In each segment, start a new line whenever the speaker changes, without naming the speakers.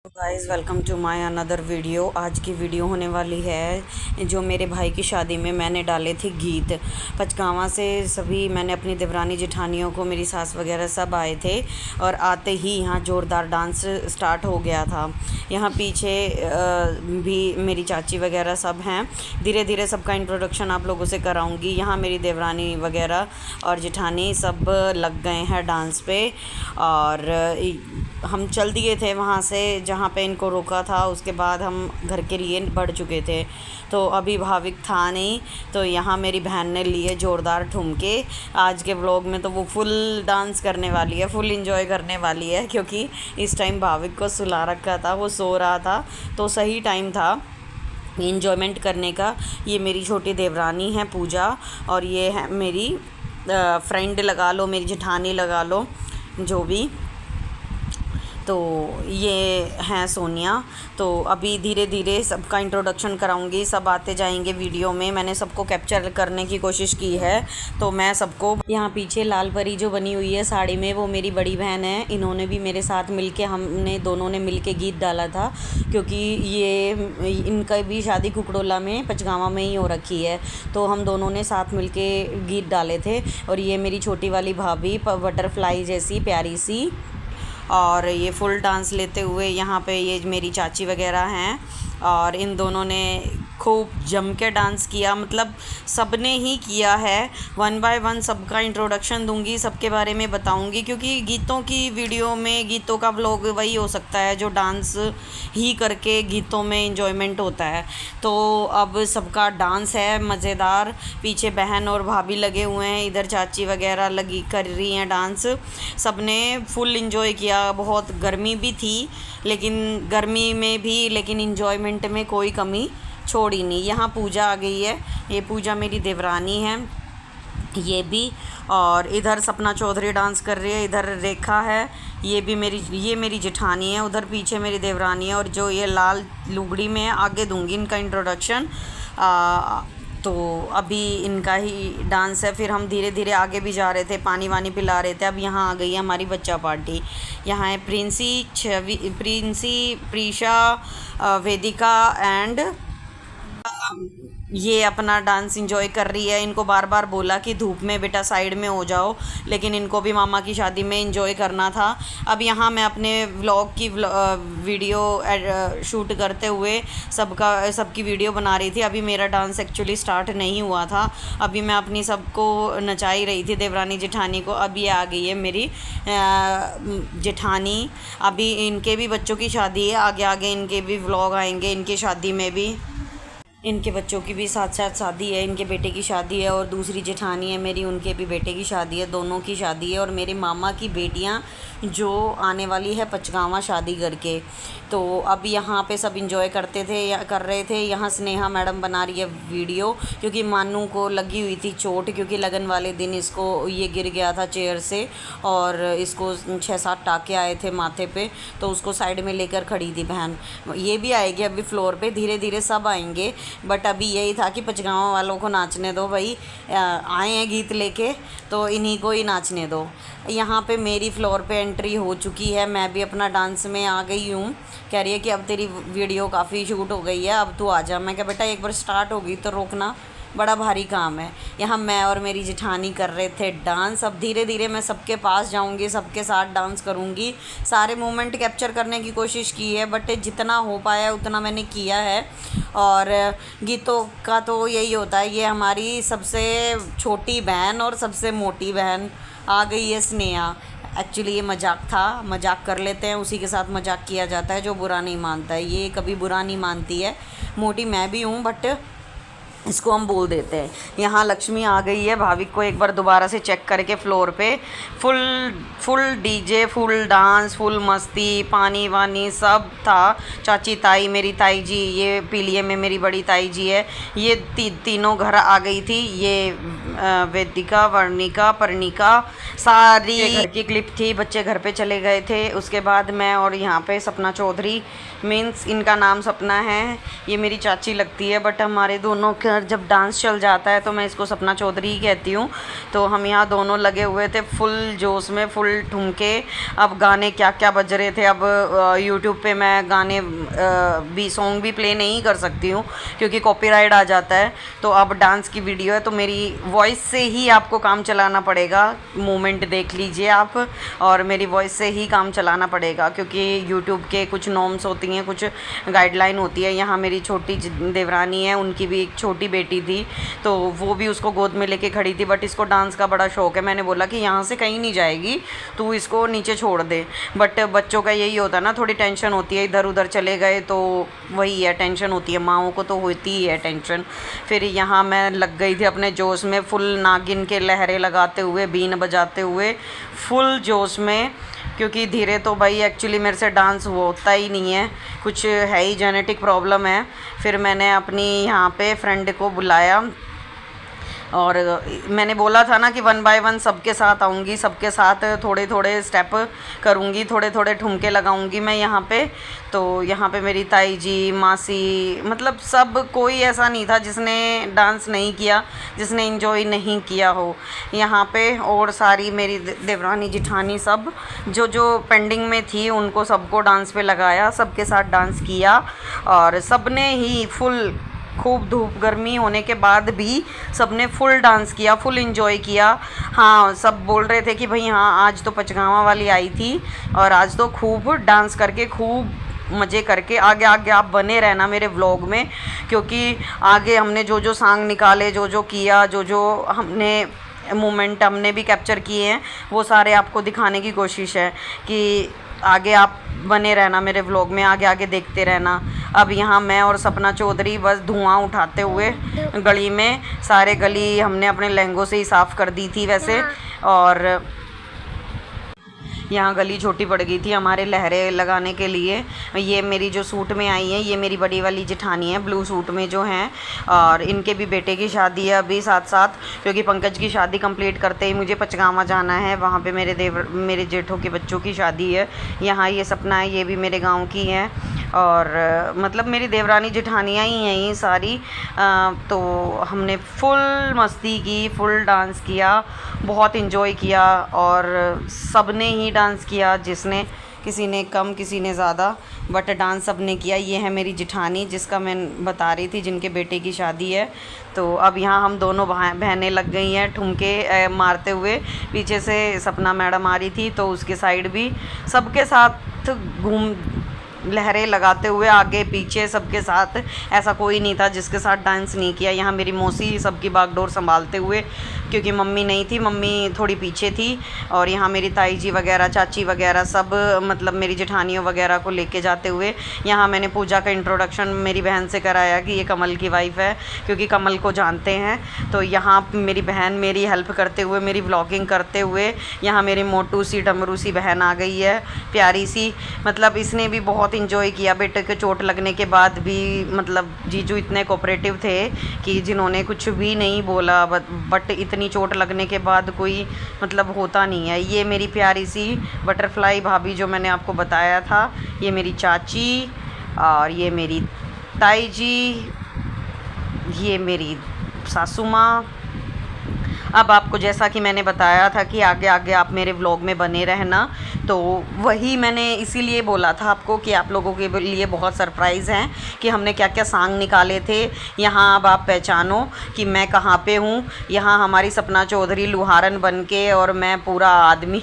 Guys welcome to my another video. आज की video होने वाली है जो मेरे भाई की शादी में मैंने डाले थे गीत। पचगावा से सभी मैंने अपनी देवरानी जेठानियों को, मेरी सास वगैरह सब आए थे और आते ही यहाँ ज़ोरदार डांस स्टार्ट हो गया था। यहाँ पीछे भी मेरी चाची वगैरह सब हैं। धीरे धीरे सबका इंट्रोडक्शन आप लोगों से कराऊंगी। यहाँ मेरी देवरानी वगैरह और जेठानी सब लग गए हैं डांस पे और हम चल दिए थे वहाँ से जहाँ पे इनको रोका था। उसके बाद हम घर के लिए बढ़ चुके थे, तो अभी भाविक था नहीं, तो यहाँ मेरी बहन ने लिए ज़ोरदार ठुमके। आज के व्लॉग में तो वो फुल डांस करने वाली है, फुल एंजॉय करने वाली है, क्योंकि इस टाइम भाविक को सुला रखा था, वो सो रहा था, तो सही टाइम था एंजॉयमेंट करने का। ये मेरी छोटी देवरानी है पूजा, और ये है मेरी फ्रेंड लगा लो, मेरी जेठानी लगा लो, जो भी। तो ये हैं सोनिया। तो अभी धीरे धीरे सबका इंट्रोडक्शन कराऊंगी, सब आते जाएंगे वीडियो में। मैंने सबको कैप्चर करने की कोशिश की है, तो मैं सबको। यहाँ पीछे लाल परी जो बनी हुई है साड़ी में, वो मेरी बड़ी बहन है। इन्होंने भी मेरे साथ मिलके, हमने दोनों ने मिलके गीत डाला था, क्योंकि ये इनका भी शादी कुकड़ोला में, पचगावा में ही हो रखी है, तो हम दोनों ने साथ मिलके गीत डाले थे। और ये मेरी छोटी वाली भाभी, बटरफ्लाई जैसी प्यारी सी, और ये फुल डांस लेते हुए यहाँ पे ये मेरी चाची वगैरह हैं, और इन दोनों ने खूब जम के डांस किया। मतलब सबने ही किया है। वन बाय वन सबका इंट्रोडक्शन दूंगी, सबके बारे में बताऊंगी, क्योंकि गीतों की वीडियो में, गीतों का व्लॉग वही हो सकता है जो डांस ही करके गीतों में इंजॉयमेंट होता है। तो अब सबका डांस है मज़ेदार। पीछे बहन और भाभी लगे हुए हैं, इधर चाची वगैरह लगी कर रही हैं डांस। सबने फुल इंजॉय किया। बहुत गर्मी भी थी, लेकिन गर्मी में भी लेकिन इंजॉयमेंट में कोई कमी छोड़ी नहीं। यहाँ पूजा आ गई है, ये पूजा मेरी देवरानी है ये भी, और इधर सपना चौधरी डांस कर रही है, इधर रेखा है, ये मेरी जेठानी है, उधर पीछे मेरी देवरानी है। और जो ये लाल लुगड़ी में है, आगे दूंगी इनका इंट्रोडक्शन। तो अभी इनका ही डांस है। फिर हम धीरे धीरे आगे भी जा रहे थे, पानी वानी पिला रहे थे। अब यहाँ आ गई है हमारी बच्चा पार्टी। यहाँ है प्रिंसी, प्रीशा, वेदिका एंड ये अपना डांस एंजॉय कर रही है। इनको बार बार बोला कि धूप में बेटा साइड में हो जाओ, लेकिन इनको भी मामा की शादी में एंजॉय करना था। अब यहाँ मैं अपने व्लॉग की वीडियो शूट करते हुए सबकी वीडियो बना रही थी। अभी मेरा डांस एक्चुअली स्टार्ट नहीं हुआ था, अभी मैं अपनी सबको नचाई रही थी, देवरानी जेठानी को। अभी आ गई है मेरी जेठानी। अभी इनके भी बच्चों की शादी है, आगे आगे इनके भी व्लॉग आएंगे। इनकी शादी में भी, इनके बच्चों की भी साथ साथ शादी है, इनके बेटे की शादी है, और दूसरी जेठानी है मेरी, उनके भी बेटे की शादी है, दोनों की शादी है। और मेरे मामा की बेटियां जो आने वाली है पचगावा शादी करके। तो अब यहाँ पे सब इंजॉय कर रहे थे। यहाँ स्नेहा मैडम बना रही है वीडियो, क्योंकि मानू को लगी हुई थी चोट, क्योंकि लगन वाले दिन इसको ये गिर गया था चेयर से, और इसको 6-7 टाके आए थे माथे पे, तो उसको साइड में लेकर खड़ी थी बहन। ये भी आएगी अभी फ्लोर पे, धीरे धीरे सब आएंगे। बट अभी यही था कि पचगावा वालों को नाचने दो भाई, आए हैं गीत लेके, तो इन्हीं को ही नाचने दो। यहाँ पे मेरी फ्लोर पे एंट्री हो चुकी है, मैं भी अपना डांस में आ गई हूँ। कह रही है कि अब तेरी वीडियो काफ़ी शूट हो गई है, अब तू आ जा। मैं कहा बेटा एक बार स्टार्ट होगी तो रोकना, बड़ा भारी काम है। यहाँ मैं और मेरी जेठानी कर रहे थे डांस। अब धीरे धीरे मैं सबके पास जाऊँगी, सबके साथ डांस करूँगी। सारे मोमेंट कैप्चर करने की कोशिश की है, बट जितना हो पाया उतना मैंने किया है। और गीतों का तो यही होता है। ये हमारी सबसे छोटी बहन और सबसे मोटी बहन आ गई है स्नेहा। एक्चुअली ये मजाक था, मजाक कर लेते हैं, उसी के साथ मजाक किया जाता है जो बुरा नहीं मानता है। ये कभी बुरा नहीं मानती है। मोटी मैं भी हूँ, बट इसको हम बोल देते हैं। यहाँ लक्ष्मी आ गई है। भाविक को एक बार दोबारा से चेक करके फ्लोर पे full DJ, full dance, full मस्ती, पानी वानी सब था। चाची ताई, मेरी ताई जी, ये पीलिए में मेरी बड़ी ताई जी है, ये तीनों घर आ गई थी। ये वेदिका, वर्णिका, पर्णिका, सारी घर की क्लिप थी। बच्चे घर पे चले गए थे। उसके बाद मैं और यहाँ पे सपना चौधरी, मीन्स इनका नाम सपना है, ये मेरी चाची लगती है, बट हमारे दोनों का जब डांस चल जाता है तो मैं इसको सपना चौधरी ही कहती हूँ। तो हम यहाँ दोनों लगे हुए थे फुल जोश में, फुल ठुमके। अब गाने क्या क्या बज रहे थे। अब यूट्यूब पे मैं गाने भी सॉन्ग भी प्ले नहीं कर सकती हूँ क्योंकि कॉपीराइट आ जाता है। तो अब डांस की वीडियो है तो मेरी वॉइस से ही आपको काम चलाना पड़ेगा। मूवमेंट देख लीजिए आप, और मेरी वॉइस से ही काम चलाना पड़ेगा क्योंकि यूट्यूब के कुछ नॉर्म्स होती हैं, कुछ गाइडलाइन होती है। यहाँ मेरी छोटी देवरानी है, उनकी भी एक छोटी बेटी थी तो वो भी उसको गोद में लेके खड़ी थी। बट इसको डांस का बड़ा शौक है। मैंने बोला कि यहाँ से कहीं नहीं जाएगी, तू इसको नीचे छोड़ दे। बट बच्चों का यही होता है ना, थोड़ी टेंशन होती है, इधर उधर चले गए तो वही है, टेंशन होती है। माँओं को तो होती ही है टेंशन। फिर यहाँ मैं लग गई थी अपने जोश में, फुल नागिन के लहरें लगाते हुए, बीन बजाते हुए, फुल जोश में। क्योंकि धीरे तो भाई एक्चुअली मेरे से डांस होता ही नहीं है, कुछ है ही, जेनेटिक प्रॉब्लम है। फिर मैंने अपनी यहाँ पे फ्रेंड को बुलाया और मैंने बोला था ना कि 1 बाय 1 सबके साथ आऊँगी, सबके साथ थोड़े थोड़े स्टेप करूँगी, थोड़े थोड़े ठुमके लगाऊँगी मैं यहाँ पे। तो यहाँ पे मेरी ताई जी, मासी, मतलब सब कोई ऐसा नहीं था जिसने डांस नहीं किया, जिसने एंजॉय नहीं किया हो यहाँ पे। और सारी मेरी देवरानी जिठानी सब जो जो पेंडिंग में थी उनको सबको डांस पे लगाया, सबके साथ डांस किया और सबने ही फुल, खूब धूप गर्मी होने के बाद भी सबने फुल डांस किया, फुल एंजॉय किया। हाँ, सब बोल रहे थे कि भाई हाँ आज तो पचगावा वाली आई थी और आज तो खूब डांस करके, खूब मज़े करके। आगे आगे आप बने रहना मेरे व्लॉग में, क्योंकि आगे हमने जो जो सॉन्ग निकाले, जो जो किया, जो जो हमने मोमेंट हमने भी कैप्चर किए हैं, वो सारे आपको दिखाने की कोशिश है कि आगे आप बने रहना मेरे व्लॉग में, आगे आगे देखते रहना। अब यहाँ मैं और सपना चौधरी बस धुआं उठाते हुए गली में, सारे गली हमने अपने लहंगों से ही साफ़ कर दी थी वैसे। और यहाँ गली छोटी पड़ गई थी हमारे लहरें लगाने के लिए। ये मेरी जो सूट में आई है, ये मेरी बड़ी वाली जेठानी है, ब्लू सूट में जो हैं। और इनके भी बेटे की शादी है अभी साथ साथ, क्योंकि पंकज की शादी कंप्लीट करते ही मुझे पचगावा जाना है, वहाँ पे मेरे जेठों के बच्चों की शादी है। यहाँ ये सपना है, ये भी मेरे गाँव की है। और मतलब मेरी देवरानी जेठानियाँ ही हैं ये सारी। तो हमने फुल मस्ती की, फुल डांस किया, बहुत इन्जॉय किया और सब ने ही डांस किया, जिसने, किसी ने कम किसी ने ज़्यादा, बट डांस सब ने किया। ये है मेरी जेठानी जिसका मैं बता रही थी, जिनके बेटे की शादी है। तो अब यहाँ हम दोनों बहनें लग गई हैं ठुमके मारते हुए। पीछे से सपना मैडम आ रही थी तो उसके साइड भी सबके साथ घूम लहरें लगाते हुए, आगे पीछे सबके साथ, ऐसा कोई नहीं था जिसके साथ डांस नहीं किया। यहाँ मेरी मौसी सबकी बागडोर संभालते हुए, क्योंकि मम्मी नहीं थी, मम्मी थोड़ी पीछे थी। और यहाँ मेरी ताई जी वगैरह, चाची वगैरह सब, मतलब मेरी जेठानियों वगैरह को लेके जाते हुए। यहाँ मैंने पूजा का इंट्रोडक्शन मेरी बहन से कराया कि ये कमल की वाइफ है, क्योंकि कमल को जानते हैं। तो यहाँ मेरी बहन मेरी हेल्प करते हुए, मेरी व्लॉगिंग करते हुए, यहाँ मेरी मोटू सी डमरू सी बहन आ गई है, प्यारी सी। मतलब इसने भी बहुत इंजॉय किया। बेटे के चोट लगने के बाद भी, मतलब जीजू इतने कोऑपरेटिव थे कि जिन्होंने कुछ भी नहीं बोला, बट इतनी चोट लगने के बाद कोई मतलब होता नहीं है। ये मेरी प्यारी सी बटरफ्लाई भाभी जो मैंने आपको बताया था, ये मेरी चाची, और ये मेरी ताई जी, ये मेरी सासू माँ। अब आपको जैसा कि मैंने बताया था कि आगे आगे आप मेरे व्लॉग में बने रहना, तो वही मैंने इसीलिए बोला था आपको कि आप लोगों के लिए बहुत सरप्राइज़ हैं कि हमने क्या क्या सॉन्ग निकाले थे। यहाँ अब आप पहचानो कि मैं कहाँ पे हूँ। यहाँ हमारी सपना चौधरी लुहारन बन के और मैं पूरा आदमी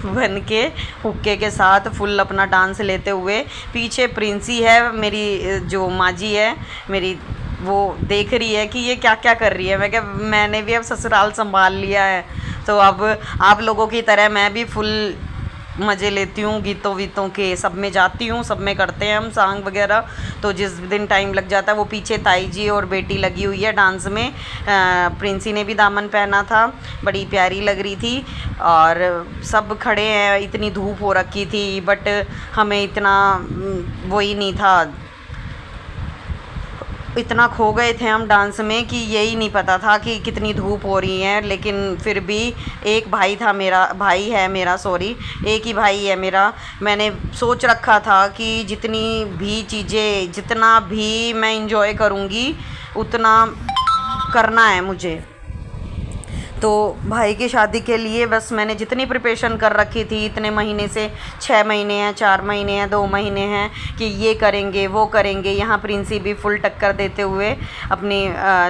बन के हुक्के के साथ फुल अपना डांस लेते हुए। पीछे प्रिंसी है मेरी, जो माँ जी है मेरी, वो देख रही है कि ये क्या क्या कर रही है। मैं क्या, मैंने भी अब ससुराल संभाल लिया है, तो अब आप लोगों की तरह मैं भी फुल मज़े लेती हूँ गीतों वीतों के। सब में जाती हूँ, सब में करते हैं हम सॉन्ग वगैरह। तो जिस दिन टाइम लग जाता है, वो पीछे ताई जी और बेटी लगी हुई है डांस में। प्रिंसी ने भी दामन पहना था, बड़ी प्यारी लग रही थी। और सब खड़े हैं, इतनी धूप हो रखी थी, बट हमें इतना वही नहीं था, इतना खो गए थे हम डांस में कि यही नहीं पता था कि कितनी धूप हो रही है। लेकिन फिर भी एक भाई था मेरा, भाई है मेरा, सॉरी, एक ही भाई है मेरा। मैंने सोच रखा था कि जितनी भी चीज़ें, जितना भी मैं इंजॉय करूँगी, उतना करना है मुझे। तो भाई की शादी के लिए बस मैंने जितनी प्रिपरेशन कर रखी थी इतने महीने से, 6 महीने हैं, 4 महीने हैं, 2 महीने हैं कि ये करेंगे वो करेंगे। यहाँ प्रिंसी भी फुल टक्कर देते हुए अपनी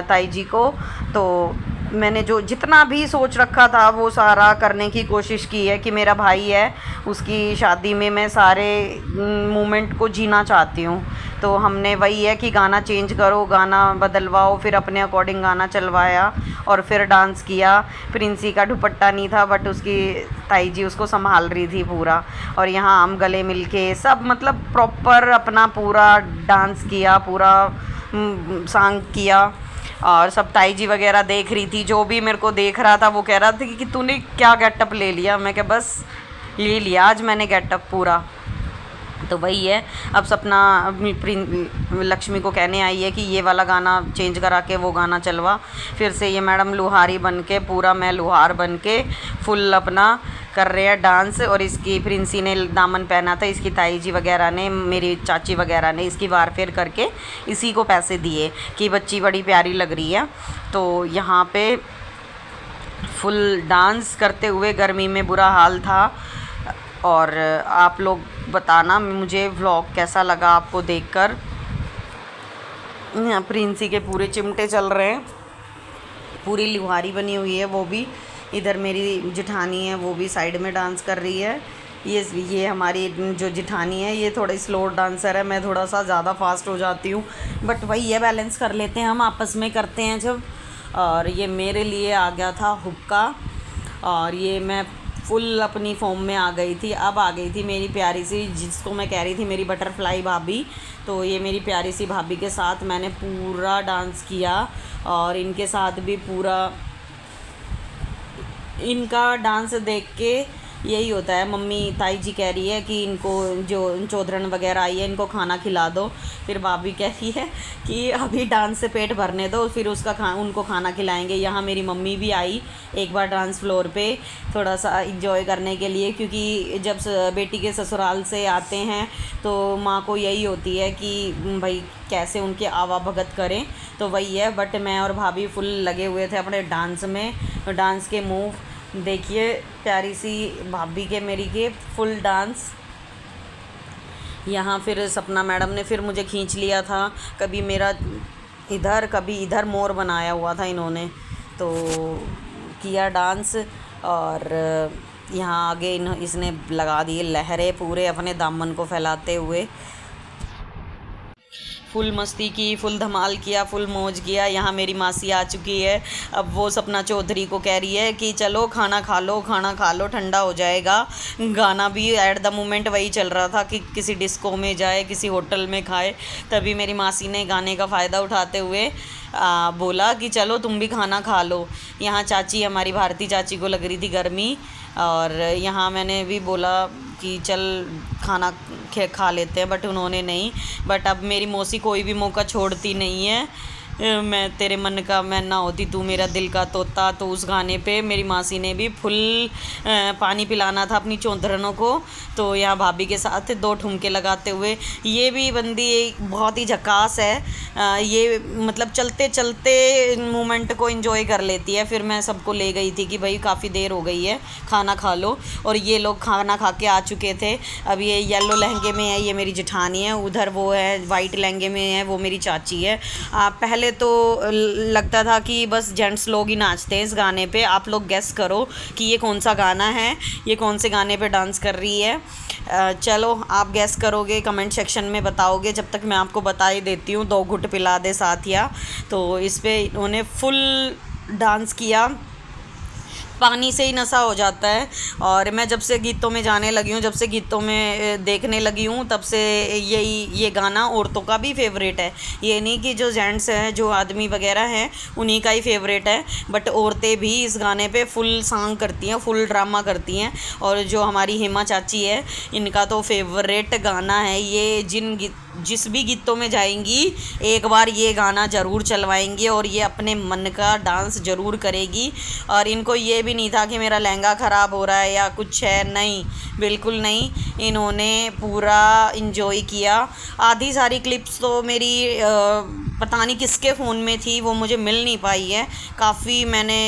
ताई जी को। तो मैंने जो जितना भी सोच रखा था वो सारा करने की कोशिश की है कि मेरा भाई है उसकी शादी में मैं सारे मोमेंट को जीना चाहती हूँ। तो हमने वही है कि गाना चेंज करो, गाना बदलवाओ, फिर अपने अकॉर्डिंग गाना चलवाया और फिर डांस किया। प्रिंसी का दुपट्टा नहीं था बट उसकी ताई जी उसको संभाल रही थी पूरा। और यहाँ हम गले मिलके सब मतलब प्रॉपर अपना पूरा डांस किया, पूरा सॉन्ग किया। और सब ताई जी वगैरह देख रही थी, जो भी मेरे को देख रहा था वो कह रहा था कि तूने क्या गेटअप ले लिया। मैं क्या बस ले लिया आज मैंने गेटअप पूरा। तो वही है, अब सपना लक्ष्मी को कहने आई है कि ये वाला गाना चेंज करा के वो गाना चलवा। फिर से ये मैडम लुहारी बन के, पूरा मैं लुहार बन के फुल अपना कर रहे हैं डांस। और इसकी प्रिंसी ने दामन पहना था, इसकी ताई जी वगैरह ने, मेरी चाची वगैरह ने इसकी वार फेर करके इसी को पैसे दिए कि बच्ची बड़ी प्यारी लग रही है। तो यहाँ पे फुल डांस करते हुए, गर्मी में बुरा हाल था। और आप लोग बताना मुझे व्लॉग कैसा लगा आपको देखकर। यहाँ प्रिंसी के पूरे चिमटे चल रहे हैं, पूरी लिहारी बनी हुई है वो भी। इधर मेरी जेठानी है वो भी साइड में डांस कर रही है। ये हमारी जो जेठानी है ये थोड़ी स्लो डांसर है, मैं थोड़ा सा ज़्यादा फास्ट हो जाती हूँ बट वही है, बैलेंस कर लेते हैं हम, आपस में करते हैं जब। और ये मेरे लिए आ गया था हुक्का और ये मैं फुल अपनी फॉर्म में आ गई थी। अब आ गई थी मेरी प्यारी सी, जिसको मैं कह रही थी मेरी बटरफ्लाई भाभी। तो ये मेरी प्यारी सी भाभी के साथ मैंने पूरा डांस किया और इनके साथ भी पूरा। इनका डांस देख के यही होता है, मम्मी ताई जी कह रही है कि इनको जो चौधरन वगैरह आई है इनको खाना खिला दो। फिर भाभी कह रही है कि अभी डांस से पेट भरने दो फिर उनको खाना खिलाएंगे। यहाँ मेरी मम्मी भी आई एक बार डांस फ्लोर पे थोड़ा सा इंजॉय करने के लिए, क्योंकि जब बेटी के ससुराल से आते हैं तो माँ को यही होती है कि भाई कैसे उनके आवा भगत करें। तो वही है, बट मैं और भाभी फुल लगे हुए थे अपने डांस में। डांस के मूव देखिए प्यारी सी भाभी के, मेरी के फुल डांस। यहाँ फिर सपना मैडम ने फिर मुझे खींच लिया था, कभी मेरा इधर कभी इधर मोर बनाया हुआ था इन्होंने, तो किया डांस। और यहाँ आगे इसने लगा दिए लहरें पूरे अपने दामन को फैलाते हुए। फुल मस्ती की, फुल धमाल किया, फुल मौज किया। यहाँ मेरी मासी आ चुकी है, अब वो सपना चौधरी को कह रही है कि चलो खाना खा लो, खाना खा लो, ठंडा हो जाएगा। गाना भी एट द मोमेंट वही चल रहा था कि किसी डिस्को में जाए, किसी होटल में खाए। तभी मेरी मासी ने गाने का फ़ायदा उठाते हुए बोला कि चलो तुम भी खाना खा लो। यहाँ चाची, हमारी भारती चाची को लग रही थी गर्मी, और यहाँ मैंने भी बोला कि चल खाना खा लेते हैं, बट उन्होंने नहीं। बट अब मेरी मौसी कोई भी मौका छोड़ती नहीं है। मैं तेरे मन का मैं ना होती तू मेरा दिल का तोता, तो उस गाने पे मेरी मासी ने भी फुल पानी पिलाना था अपनी चौधरनों को। तो यहाँ भाभी के साथ 2 ठुमके लगाते हुए, ये भी बंदी बहुत ही झकास है। ये मतलब चलते चलते मोमेंट को एंजॉय कर लेती है। फिर मैं सबको ले गई थी कि भाई काफ़ी देर हो गई है, खाना खा लो। और ये लोग खाना खा के आ चुके थे। अब ये येलो लहंगे में है, ये मेरी जेठानी है। उधर वो है वाइट लहंगे में है, वो मेरी चाची है। पहले तो लगता था कि बस जेंट्स लोग ही नाचते हैं इस गाने पे। आप लोग गेस करो कि ये कौन सा गाना है, ये कौन से गाने पे डांस कर रही है। चलो आप गेस करोगे, कमेंट सेक्शन में बताओगे। जब तक मैं आपको बता ही देती हूँ, 2 घुट पिला दे साथिया। तो इस पे इन्होंने फुल डांस किया, पानी से ही नशा हो जाता है। और मैं जब से गीतों में जाने लगी हूँ, जब से गीतों में देखने लगी हूँ, तब से ये गाना औरतों का भी फेवरेट है। ये नहीं कि जो जेंट्स हैं, जो आदमी वगैरह हैं, उन्हीं का ही फेवरेट है, बट औरतें भी इस गाने पे फुल सॉन्ग करती हैं, फुल ड्रामा करती हैं। और जो हमारी हेमा चाची है, इनका तो फेवरेट गाना है ये। जिस भी गीतों में जाएंगी एक बार ये गाना ज़रूर चलवाएंगी और ये अपने मन का डांस ज़रूर करेगी। और इनको ये भी नहीं था कि मेरा लहंगा ख़राब हो रहा है या कुछ है, नहीं, बिल्कुल नहीं। इन्होंने पूरा इंजॉय किया। आधी सारी क्लिप्स तो मेरी पता नहीं किसके फ़ोन में थी, वो मुझे मिल नहीं पाई है। काफ़ी मैंने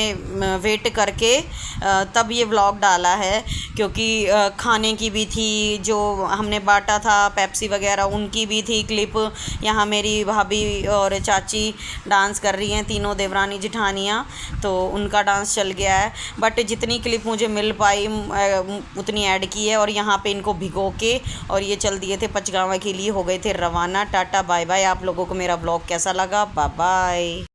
वेट करके तब ये व्लॉग डाला है, क्योंकि खाने की भी थी, जो हमने बांटा था पेप्सी वगैरह उनकी भी थी क्लिप। यहाँ मेरी भाभी और चाची डांस कर रही हैं, तीनों देवरानी जिठानियाँ, तो उनका डांस चल गया है। बट जितनी क्लिप मुझे मिल पाई उतनी ऐड की है। और यहाँ पे इनको भिगो के और ये चल दिए थे पचगावा के लिए, हो गए थे रवाना। टाटा बाय बाय। आप लोगों को मेरा ब्लॉग कैसा लगा? Bye bye.